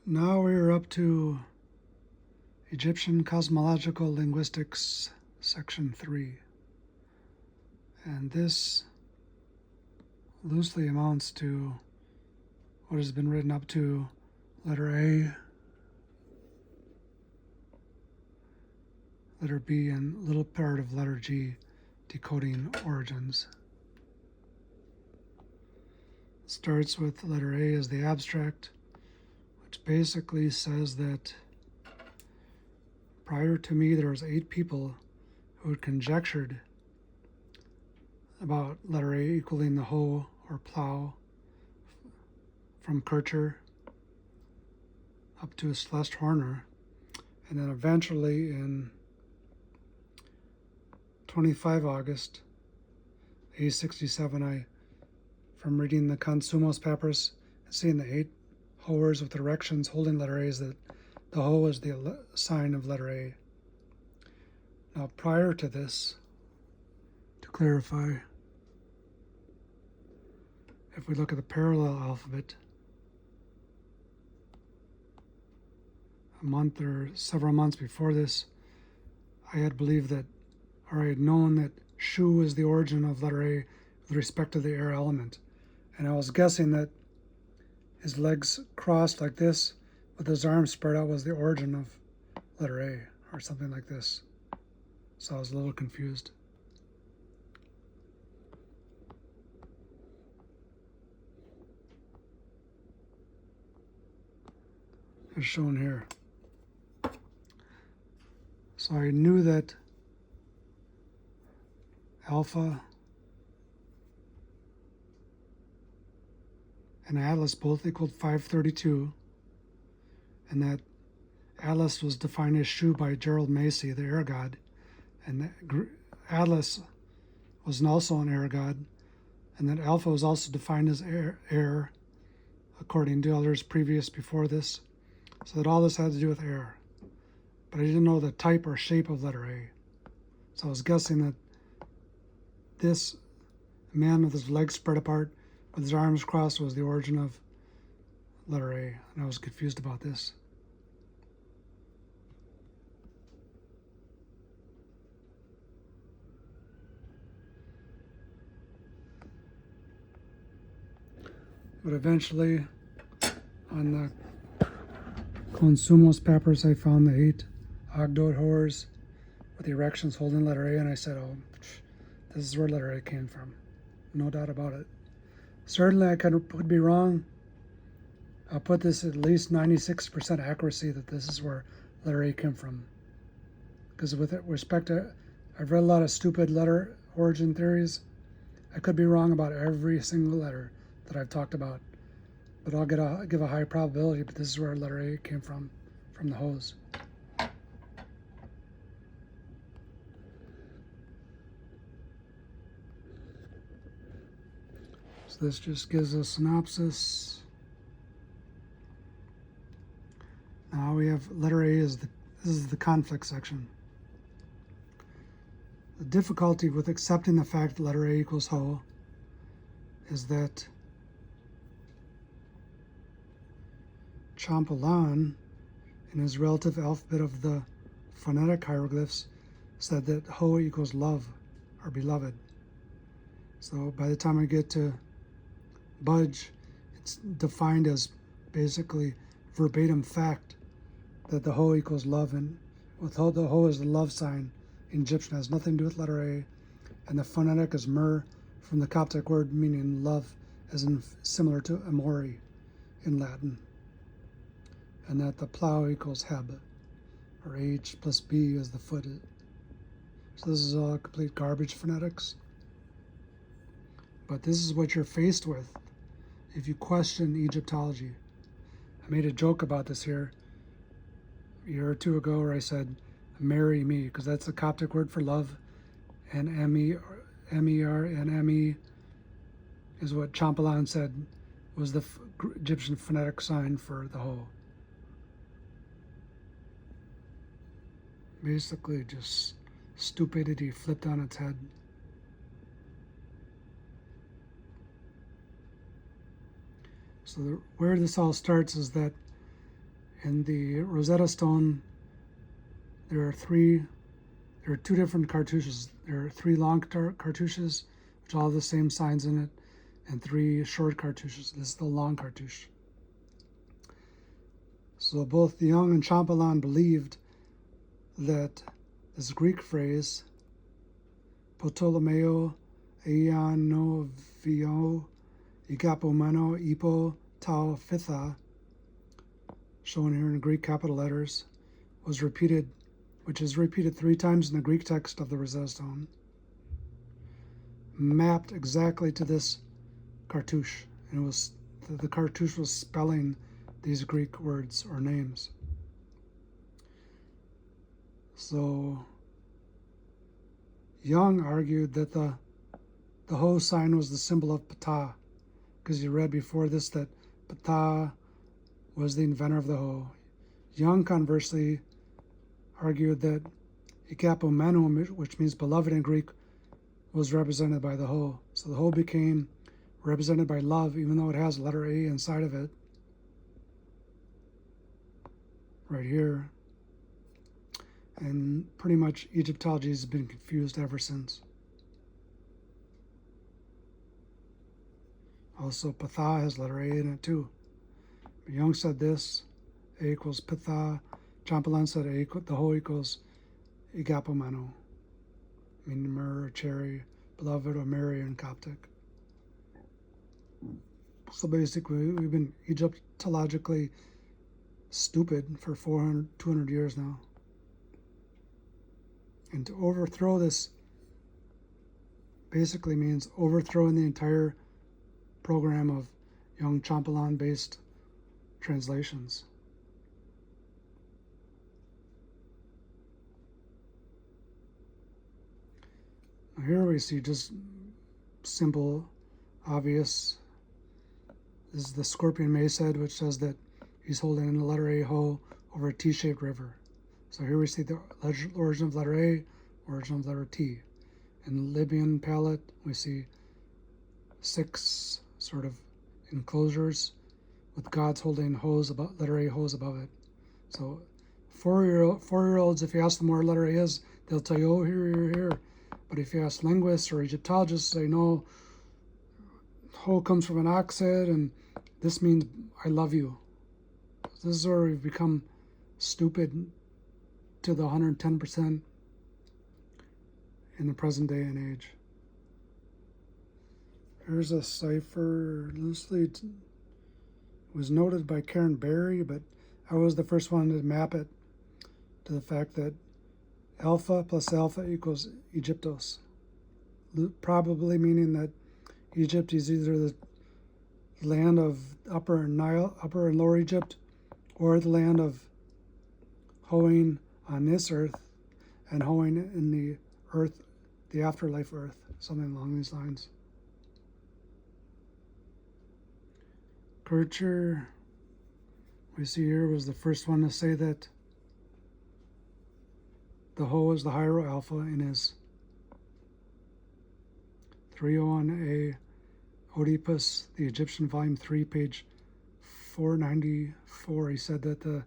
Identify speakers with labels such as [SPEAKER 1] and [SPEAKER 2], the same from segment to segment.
[SPEAKER 1] Now we're up to Egyptian Cosmological Linguistics, Section 3. And this loosely amounts to what has been written up to letter A, letter B, and little part of letter G, decoding origins. It starts with letter A as the abstract, which basically says that prior to me there was 8 people who had conjectured about letter A equaling the hoe or plow from Kircher up to Celeste Horner, and then eventually in 25 August A67, from reading the Consumos papyrus and seeing the 8 hoers with erections holding letter A's, that the hoe is the sign of letter A. Now prior to this, to clarify, if we look at the parallel alphabet, a month or several months before this, I had believed that, or I had known that shu is the origin of letter A with respect to the air element. And I was guessing that his legs crossed like this with his arms spread out was the origin of letter A, or something like this. So I was a little confused. As shown here. So I knew that alpha and Atlas both equaled 532, and that Atlas was defined as shu by Gerald Macy, the air god, and that Atlas was also an air god, and that alpha was also defined as air according to others previous before this, so that all this had to do with air. But I didn't know the type or shape of letter A. So I was guessing that this man with his legs spread apart with his arms crossed was the origin of letter A, and I was confused about this. But eventually, on the Consumos papyrus, I found the 8 Ogdoad hoers with the erections holding letter A, and I said, oh, this is where letter A came from. No doubt about it. Certainly I could be wrong. I'll put this at least 96% accuracy that this is where letter A came from. Because with respect to, I've read a lot of stupid letter origin theories. I could be wrong about every single letter that I've talked about. But I'll give a high probability, but this is where letter A came from the hose. So this just gives a synopsis. Now we have letter A this is the conflict section. The difficulty with accepting the fact that letter A equals ho is that Champollion, in his relative alphabet of the phonetic hieroglyphs, said that ho equals love or beloved. So by the time I get to Budge, it's defined as basically verbatim fact that the ho equals love, and with ho, the ho is the love sign in Egyptian, has nothing to do with letter A, and the phonetic is mer from the Coptic word meaning love, as in similar to amori in Latin, and that the plow equals heb, or H plus B as the foot. So this is all complete garbage phonetics. But this is what you're faced with if you question Egyptology. I made a joke about this here a year or two ago where I said, marry me, because that's the Coptic word for love, and M-E-R and M-E is what Champollion said was the Egyptian phonetic sign for the ho. Basically just stupidity flipped on its head. So where this all starts is that In the Rosetta Stone, there are two different cartouches. There are 3 long cartouches, which all have the same signs in it, and 3 short cartouches. This is the long cartouche. So both Young and Champollion believed that this Greek phrase, Ptolomeo Aianovio Igapomeno Ipo Tau Phitha, shown here in Greek capital letters, was repeated, which is repeated 3 times in the Greek text of the Rosetta Stone, mapped exactly to this cartouche, and it was the cartouche was spelling these Greek words or names. So Young argued that the Ho sign was the symbol of Ptah, because you read before this that Ptah was the inventor of the Ho. Young, conversely, argued that Ikapomenu, which means beloved in Greek, was represented by the Ho. So the Ho became represented by love, even though it has letter A inside of it, right here. And pretty much Egyptology has been confused ever since. Also, Ptah has letter A in it too. But Young said this, A equals Ptah. Champollion said the Ho equals Igapomenu, meaning myrrh, cherry, beloved, or Mary in Coptic. So basically, we've been Egyptologically stupid for 200 years now. And to overthrow this basically means overthrowing the entire program of Young Champollion-based translations. Now here we see just simple, obvious. This is the Scorpion Mace head, which says that he's holding the letter A Ho over a T-shaped river. So here we see the origin of letter A, origin of letter T. In the Libyan palette, we see 6 sort of enclosures with gods holding Ho's above, letter A Ho's above it. So 4-year-olds, if you ask them where letter A is, they'll tell you, oh, here. But if you ask linguists or Egyptologists, they know Ho comes from an ox head, and this means I love you. This is where we've become stupid to the 110% in the present day and age. Here's a cipher. Loosely was noted by Karen Berry, but I was the first one to map it to the fact that alpha plus alpha equals Egyptos, probably meaning that Egypt is either the land of Upper and Lower Egypt, or the land of hoeing on this earth and hoeing in the earth, the afterlife earth, something along these lines. Kircher, we see here, was the first one to say that the Ho is the Hiero Alpha in his 301A Oedipus, the Egyptian, Volume 3, page 494. He said that the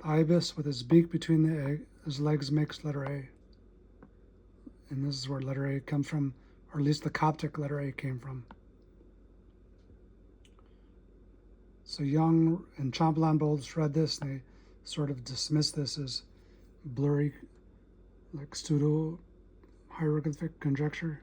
[SPEAKER 1] ibis with his beak between his legs makes letter A. And this is where letter A comes from, or at least the Coptic letter A came from. So Young and Champollion both read this, and they sort of dismissed this as blurry, like pseudo hieroglyphic conjecture.